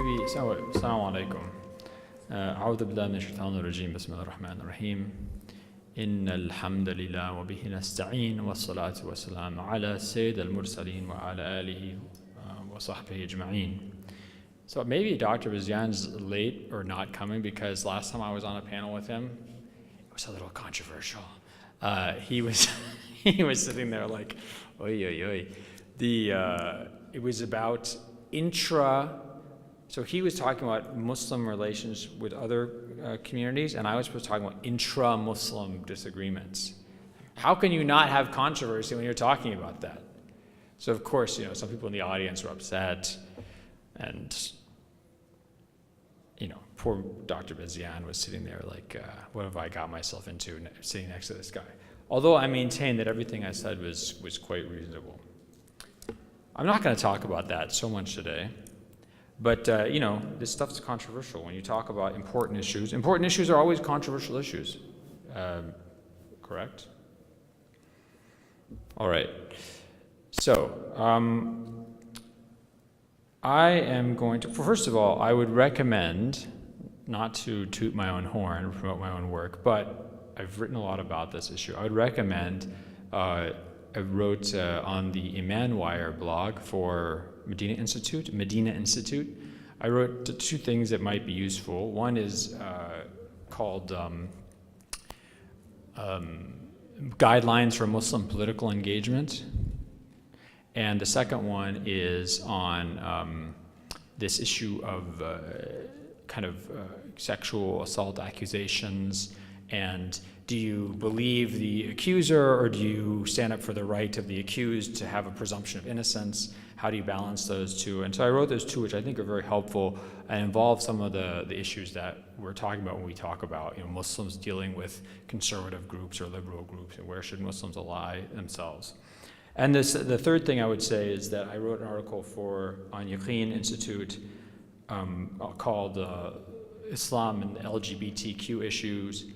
maybe, Assalamu alaikum. أعوذ بالله من الشيطان الرجيم بسم الله الرحمن الرحيم إن الحمد لله وبه نستعين والصلاة والسلام على سيد المرسلين وعلى آله وصحبه أجمعين. So maybe Dr. Bazian's late or not coming because last time I was on a panel with him, it was a little controversial. He was sitting there like, oi, oi, oi. It was about so he was talking about Muslim relations with other communities, and I was talking about intra-Muslim disagreements. How can you not have controversy when you're talking about that? So of course, some people in the audience were upset, and poor Dr. Bazian was sitting there like, what have I got myself into sitting next to this guy? Although I maintain that everything I said was quite reasonable. I'm not going to talk about that so much today, but this stuff's controversial. When you talk about important issues are always controversial issues, correct? All right, so I am going to, first of all, I would recommend, not to toot my own horn or promote my own work, but I've written a lot about this issue. I would recommend, I wrote on the Iman Wire blog for Medina Institute. I wrote two things that might be useful. One is called Guidelines for Muslim Political Engagement. And the second one is on this issue of sexual assault accusations, and do you believe the accuser or do you stand up for the right of the accused to have a presumption of innocence? How do you balance those two? And so I wrote those two, which I think are very helpful and involve some of the issues that we're talking about when we talk about Muslims dealing with conservative groups or liberal groups, and where should Muslims ally themselves. And the third thing I would say is that I wrote an article on Yaqeen Institute called Islam and LGBTQ Issues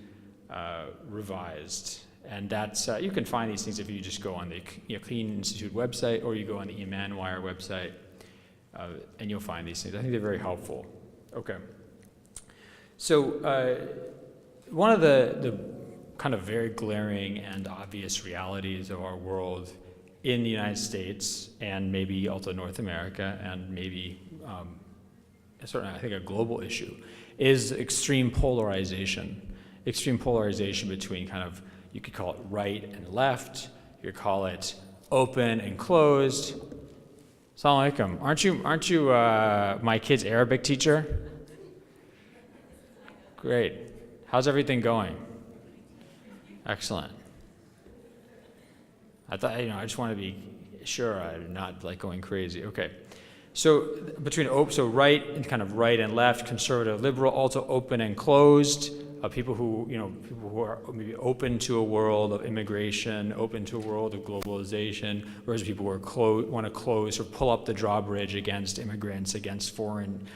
Revised. And that's, you can find these things if you just go on the Yaqeen Institute website or you go on the Iman Wire website, and you'll find these things. I think they're very helpful. Okay. So one of the kind of very glaring and obvious realities of our world in the United States, and maybe also North America, and maybe certainly I think a global issue, is extreme polarization. Extreme polarization between you could call it right and left, you could call it open and closed. Assalamu alaikum. Aren't you my kid's Arabic teacher? Great. How's everything going? Excellent. I thought, I just want to be sure I'm not going crazy. Okay. So between right and right and left, conservative, liberal, also open and closed, people who are maybe open to a world of immigration, open to a world of globalization, whereas people who are want to close or pull up the drawbridge against immigrants, against foreign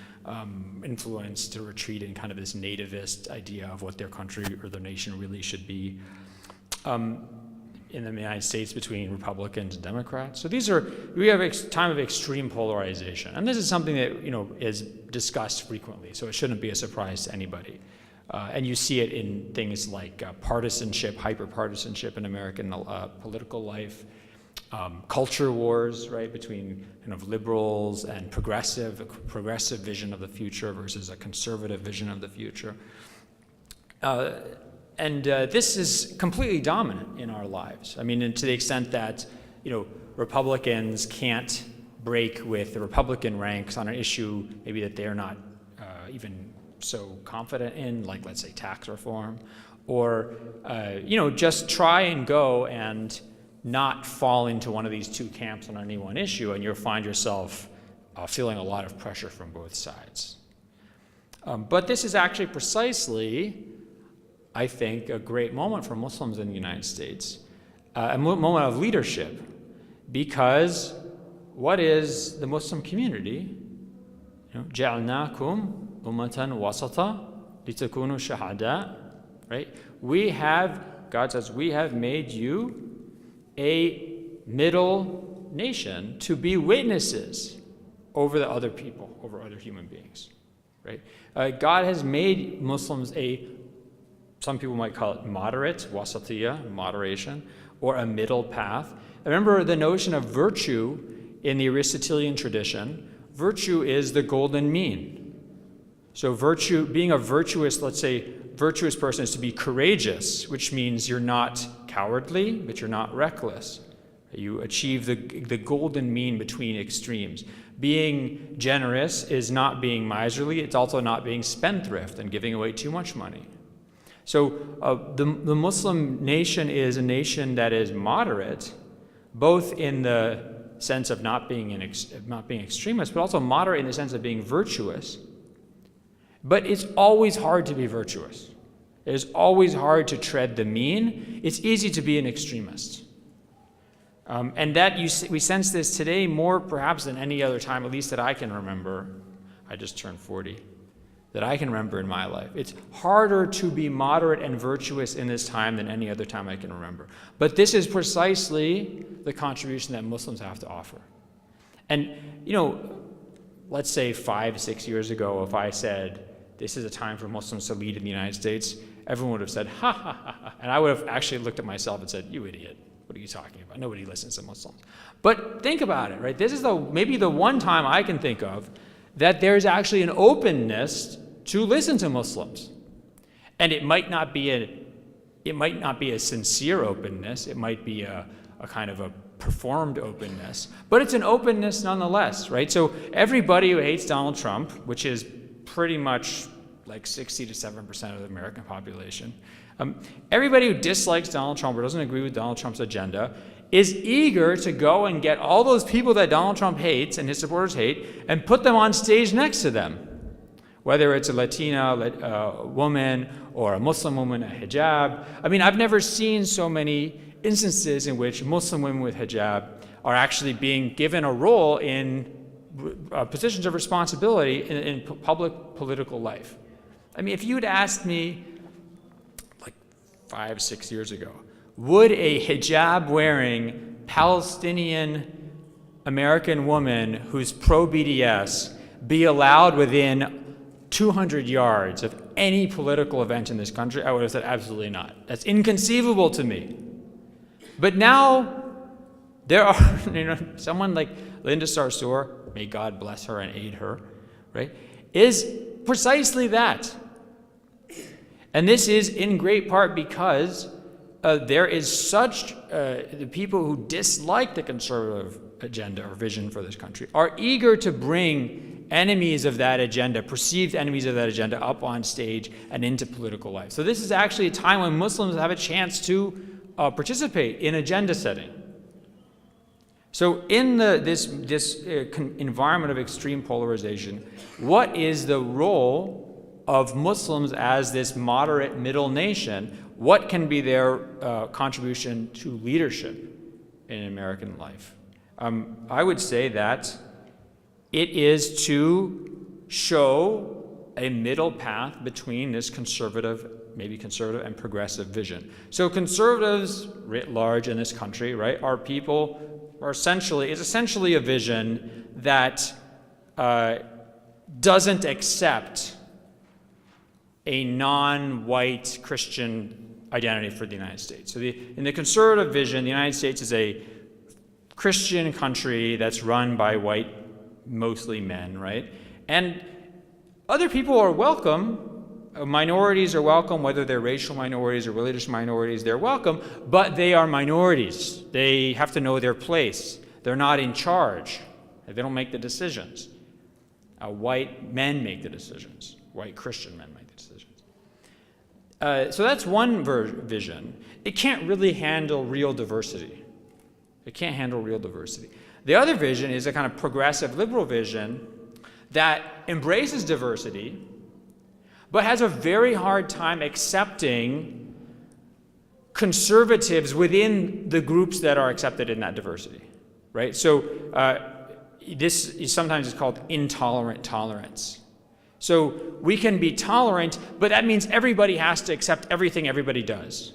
influence, to retreat in this nativist idea of what their country or their nation really should be. In the United States, between Republicans and Democrats. So we have a time of extreme polarization. And this is something that, is discussed frequently, so it shouldn't be a surprise to anybody. And you see it in things like partisanship, hyper-partisanship in American political life, culture wars, right, between liberals and progressive vision of the future versus a conservative vision of the future. And this is completely dominant in our lives. I mean, and to the extent that, Republicans can't break with the Republican ranks on an issue maybe that they're not even so confident in, like let's say tax reform, or just try and go and not fall into one of these two camps on any one issue, and you'll find yourself feeling a lot of pressure from both sides. But this is actually precisely, I think, a great moment for Muslims in the United States, a moment of leadership, because what is the Muslim community? جَعَلْنَاكُمْ أُمَّةً وَسَطًا لِتَكُونُوا شُهَدَاءَ, right? God says, we have made you a middle nation to be witnesses over the other people, over other human beings, right? God has made Muslims some people might call it moderate, wasatiyya, moderation, or a middle path. Remember the notion of virtue in the Aristotelian tradition. Virtue is the golden mean. So virtue, being a virtuous, let's say, virtuous person is to be courageous, which means you're not cowardly, but you're not reckless. You achieve the golden mean between extremes. Being generous is not being miserly, it's also not being spendthrift and giving away too much money. So the Muslim nation is a nation that is moderate, both in the sense of not being extremist, but also moderate in the sense of being virtuous. But it's always hard to be virtuous. It is always hard to tread the mean. It's easy to be an extremist. And that we sense this today more perhaps than any other time, at least that I can remember. I just turned 40. That I can remember in my life. It's harder to be moderate and virtuous in this time than any other time I can remember. But this is precisely the contribution that Muslims have to offer. And, let's say 5, 6 years ago, if I said, this is a time for Muslims to lead in the United States, everyone would have said, ha, ha, ha, ha. And I would have actually looked at myself and said, you idiot. What are you talking about? Nobody listens to Muslims. But think about it, right? This is maybe the one time I can think of that there's actually an openness to listen to Muslims. And it might not be a sincere openness. It might be a kind of a performed openness, but it's an openness nonetheless, right? So everybody who hates Donald Trump, which is pretty much like 60 to 7% of the American population, everybody who dislikes Donald Trump or doesn't agree with Donald Trump's agenda is eager to go and get all those people that Donald Trump hates and his supporters hate and put them on stage next to them. Whether it's a Latina woman or a Muslim woman, a hijab. I mean, I've never seen so many instances in which Muslim women with hijab are actually being given a role in positions of responsibility in public political life. I mean, if you'd asked me like 5, 6 years ago, would a hijab-wearing Palestinian American woman who's pro-BDS be allowed within 200 yards of any political event in this country? I would have said absolutely not. That's inconceivable to me. But now there are, someone like Linda Sarsour, may God bless her and aid her, right, is precisely that. And this is in great part because there is such, the people who dislike the conservative agenda or vision for this country are eager to bring enemies of that agenda, perceived enemies of that agenda, up on stage and into political life. So this is actually a time when Muslims have a chance to participate in agenda setting. So in this environment of extreme polarization, what is the role of Muslims as this moderate middle nation? What can be their contribution to leadership in American life? I would say that it is to show a middle path between this maybe conservative and progressive vision. So conservatives writ large in this country, right, is essentially a vision that doesn't accept a non-white Christian identity for the United States. So in the conservative vision, the United States is a Christian country that's run by white, mostly men, right? And other people are welcome. Minorities are welcome, whether they're racial minorities or religious minorities, they're welcome, but they are minorities. They have to know their place. They're not in charge. They don't make the decisions. White men make the decisions. White Christian men make the decisions. So that's one vision. It can't really handle real diversity. It can't handle real diversity. The other vision is a kind of progressive liberal vision that embraces diversity, but has a very hard time accepting conservatives within the groups that are accepted in that diversity, right? So this is sometimes called intolerant tolerance. So we can be tolerant, but that means everybody has to accept everything everybody does.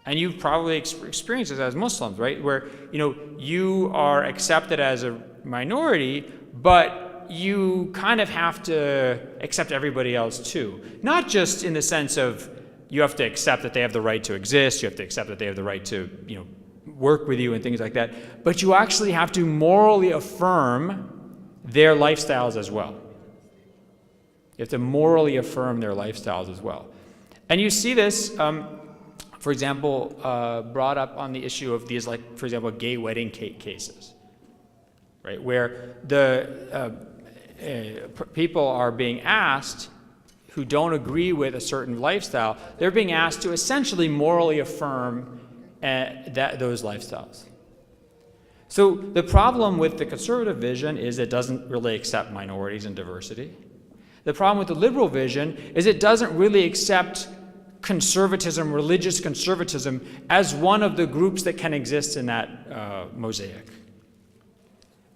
And you've probably experienced this as Muslims, right? Where, you are accepted as a minority, but you kind of have to accept everybody else too. Not just in the sense of you have to accept that they have the right to exist, you have to accept that they have the right to, work with you and things like that, but you actually have to morally affirm their lifestyles as well. You have to morally affirm their lifestyles as well. And you see this, for example, brought up on the issue of these, like, for example, gay wedding cases, right? Where the people are being asked who don't agree with a certain lifestyle, they're being asked to essentially morally affirm those lifestyles. So the problem with the conservative vision is it doesn't really accept minorities and diversity. The problem with the liberal vision is it doesn't really accept conservatism, religious conservatism, as one of the groups that can exist in that mosaic.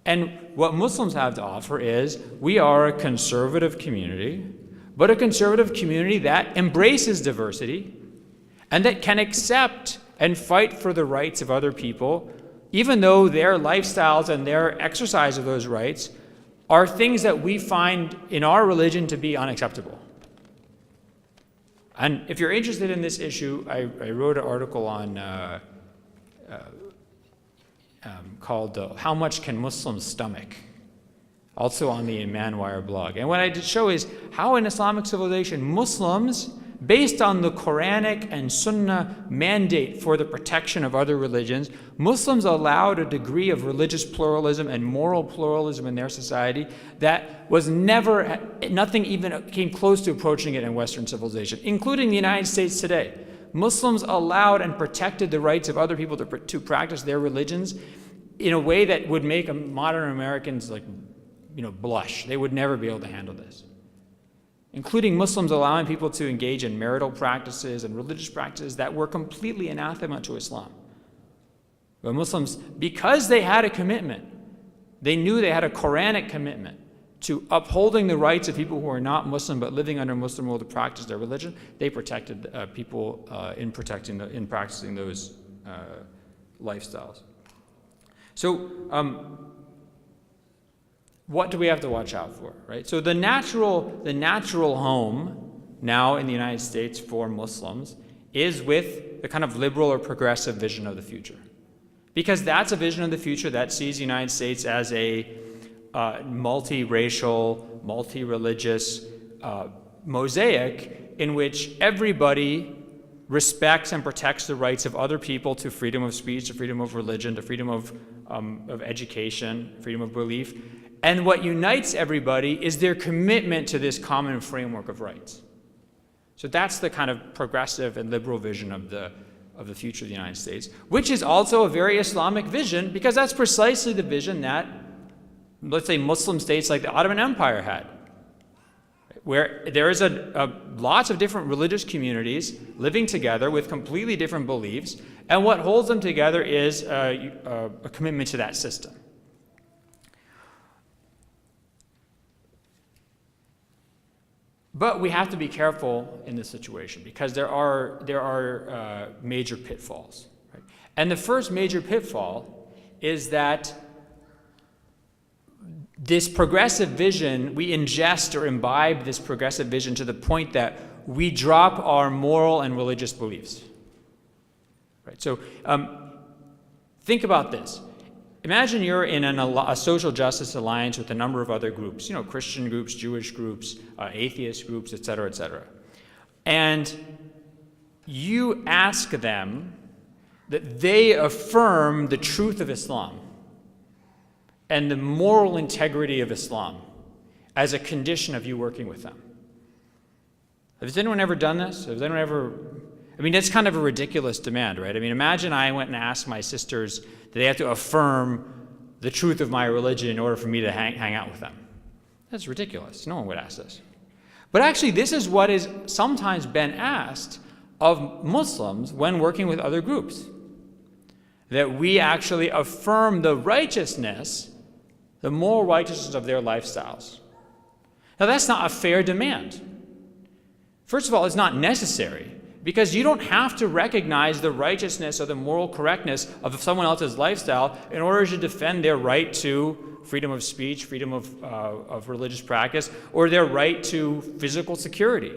And what Muslims have to offer is we are a conservative community, but a conservative community that embraces diversity and that can accept and fight for the rights of other people, even though their lifestyles and their exercise of those rights are things that we find in our religion to be unacceptable. And if you're interested in this issue, I wrote an article on called How Much Can Muslims Stomach? Also on the Manwire blog. And what I did show is how in Islamic civilization, Muslims, based on the Quranic and Sunnah mandate for the protection of other religions, Muslims allowed a degree of religious pluralism and moral pluralism in their society that was nothing even came close to approaching it in Western civilization, including the United States today. Muslims allowed and protected the rights of other people to practice their religions in a way that would make modern Americans blush. They would never be able to handle this. Including Muslims allowing people to engage in marital practices and religious practices that were completely anathema to Islam. But Muslims, because they had a commitment, they knew they had a Quranic commitment to upholding the rights of people who are not Muslim but living under Muslim rule to practice their religion, they protected people in practicing those lifestyles. So, what do we have to watch out for, right? So the natural home now in the United States for Muslims is with the kind of liberal or progressive vision of the future. Because that's a vision of the future that sees the United States as a multiracial, multi-religious mosaic in which everybody respects and protects the rights of other people to freedom of speech, to freedom of religion, to freedom of education, freedom of belief. And what unites everybody is their commitment to this common framework of rights. So that's the kind of progressive and liberal vision of the future of the United States, which is also a very Islamic vision, because that's precisely the vision that, let's say, Muslim states like the Ottoman Empire had, where there is lots of different religious communities living together with completely different beliefs, and what holds them together is a commitment to that system. But we have to be careful in this situation because there are major pitfalls. Right? And the first major pitfall is that this progressive vision, we ingest or imbibe this progressive vision to the point that we drop our moral and religious beliefs. Right? So think about this. Imagine you're in a social justice alliance with a number of other groups, Christian groups, Jewish groups, atheist groups, et cetera, and you ask them that they affirm the truth of Islam and the moral integrity of Islam as a condition of you working with them. Has anyone ever done this? Has anyone ever? It's kind of a ridiculous demand, right? Imagine I went and asked my sisters that they have to affirm the truth of my religion in order for me to hang out with them. That's ridiculous. No one would ask this. But actually, this is what is sometimes been asked of Muslims when working with other groups. That we actually affirm the righteousness, the moral righteousness of their lifestyles. Now, that's not a fair demand. First of all, it's not necessary. Because you don't have to recognize the righteousness or the moral correctness of someone else's lifestyle in order to defend their right to freedom of speech, freedom of religious practice, or their right to physical security.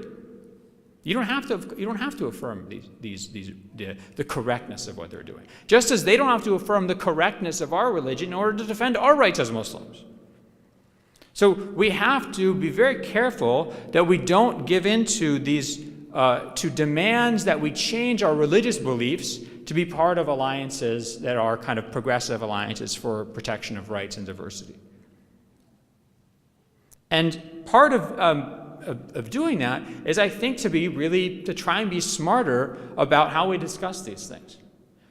You don't have to affirm the correctness of what they're doing. Just as they don't have to affirm the correctness of our religion in order to defend our rights as Muslims. So we have to be very careful that we don't give in to these to demands that we change our religious beliefs to be part of alliances that are kind of progressive alliances for protection of rights and diversity. And part of doing that is, I think, to try and be smarter about how we discuss these things.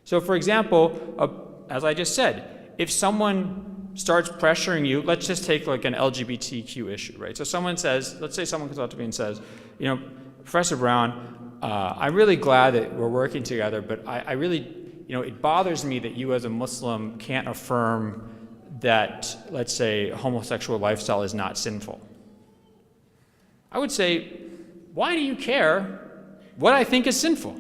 So, for example, as I just said, if someone starts pressuring you, let's just take like an LGBTQ issue, right? So let's say someone comes up to me and says, Professor Brown, I'm really glad that we're working together, but I really, it bothers me that you as a Muslim can't affirm that, let's say, a homosexual lifestyle is not sinful. I would say, why do you care what I think is sinful?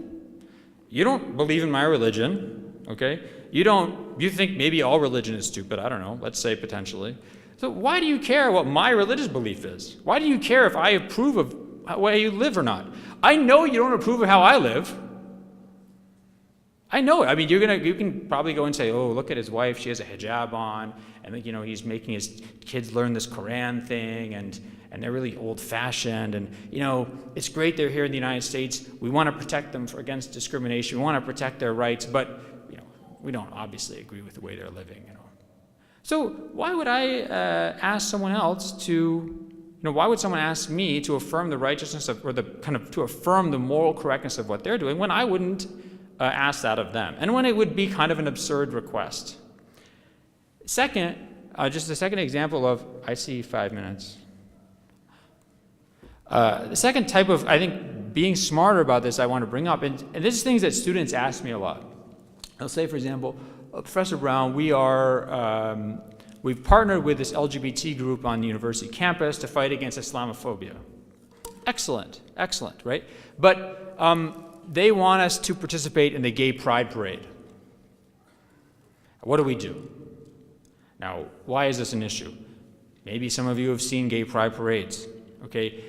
You don't believe in my religion, okay? You think maybe all religion is stupid, I don't know, let's say potentially. So why do you care what my religious belief is? Why do you care if I approve of the way you live or not? I know you don't approve of how I live. I know it. I mean, you can probably go and say, oh, look at his wife, she has a hijab on, and he's making his kids learn this Quran thing, and they're really old-fashioned, and it's great they're here in the United States. We want to protect them against discrimination. We want to protect their rights, but we don't obviously agree with the way they're living. So why would I ask someone else to? Why would someone ask me to affirm the righteousness of, or to affirm the moral correctness of what they're doing when I wouldn't ask that of them, and when it would be kind of an absurd request? Second, just a second example of, I see 5 minutes. The second type of, I think, being smarter about this I want to bring up, and this is things that students ask me a lot. They'll say, for example, Professor Brown, we've partnered with this LGBT group on the university campus to fight against Islamophobia. Excellent, right? But they want us to participate in the gay pride parade. What do we do? Now, why is this an issue? Maybe some of you have seen gay pride parades, okay?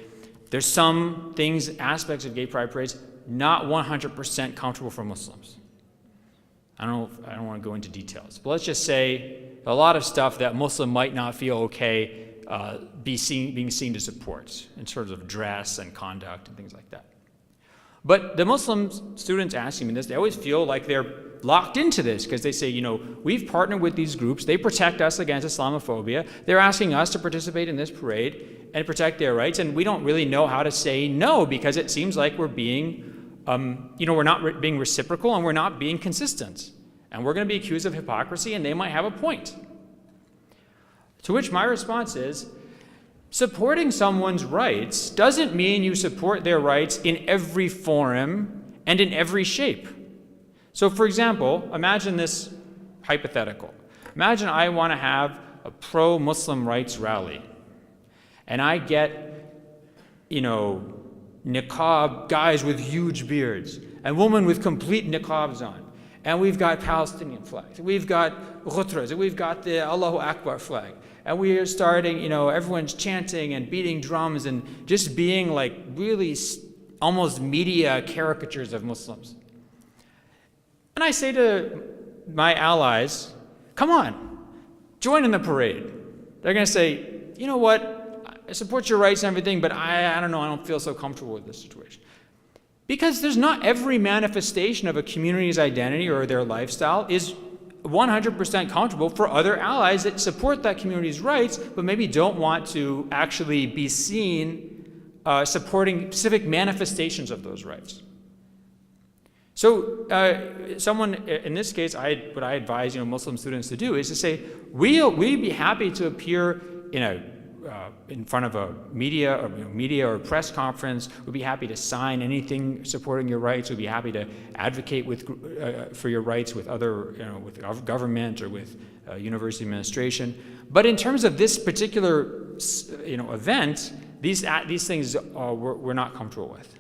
There's some things, aspects of gay pride parades, not 100% comfortable for Muslims. I don't want to go into details, but let's just say a lot of stuff that Muslim might not feel okay being seen to support in terms of dress and conduct and things like that. But the Muslim students asking me this, they always feel like they're locked into this because they say, we've partnered with these groups, they protect us against Islamophobia, they're asking us to participate in this parade and protect their rights, and we don't really know how to say no because it seems like we're being we're not being reciprocal and we're not being consistent. And we're going to be accused of hypocrisy, and they might have a point. To which my response is, supporting someone's rights doesn't mean you support their rights in every forum and in every shape. So, for example, imagine this hypothetical. Imagine I want to have a pro-Muslim rights rally, and I get, niqab guys with huge beards and women with complete niqabs on, and we've got Palestinian flags, we've got ghutras, and we've got the Allahu Akbar flag, and we are starting, everyone's chanting and beating drums and just being like really almost media caricatures of Muslims. And I say to my allies, come on, join in the parade. They're going to say, you know what, I support your rights and everything, but I don't know, I don't feel so comfortable with this situation. Because there's not every manifestation of a community's identity or their lifestyle is 100% comfortable for other allies that support that community's rights, but maybe don't want to actually be seen supporting specific manifestations of those rights. So someone, in this case, what I advise Muslim students to do is to say, we'd be happy to appear in front of a media or press conference. We'd be happy to sign anything supporting your rights. We'd be happy to advocate for your rights with other, with government or with university administration. But in terms of this particular, event, these things we're not comfortable with.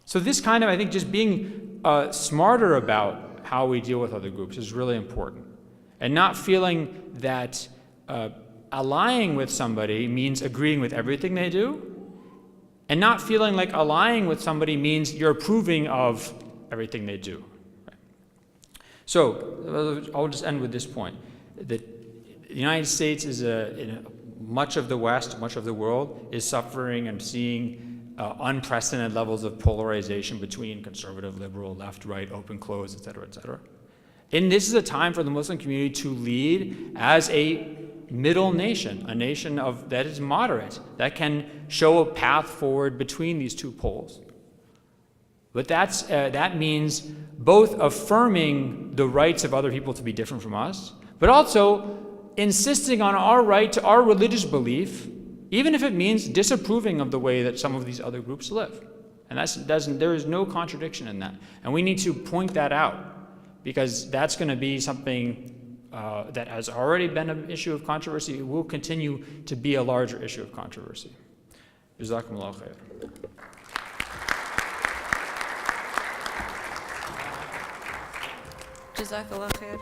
So this kind of, I think, just being smarter about how we deal with other groups is really important. And not feeling that allying with somebody means agreeing with everything they do, and not feeling like allying with somebody means you're approving of everything they do. So I'll just end with this point, that the United States is much of the West, much of the world is suffering and seeing unprecedented levels of polarization between conservative, liberal, left, right, open, closed, et cetera, et cetera. And this is a time for the Muslim community to lead as a middle nation, a nation that is moderate, that can show a path forward between these two poles. But that means both affirming the rights of other people to be different from us, but also insisting on our right to our religious belief, even if it means disapproving of the way that some of these other groups live. And there is no contradiction in that. And we need to point that out, because that's going to be something that has already been an issue of controversy. It will continue to be a larger issue of controversy. Jazakumullah khair. Jazakallah khair.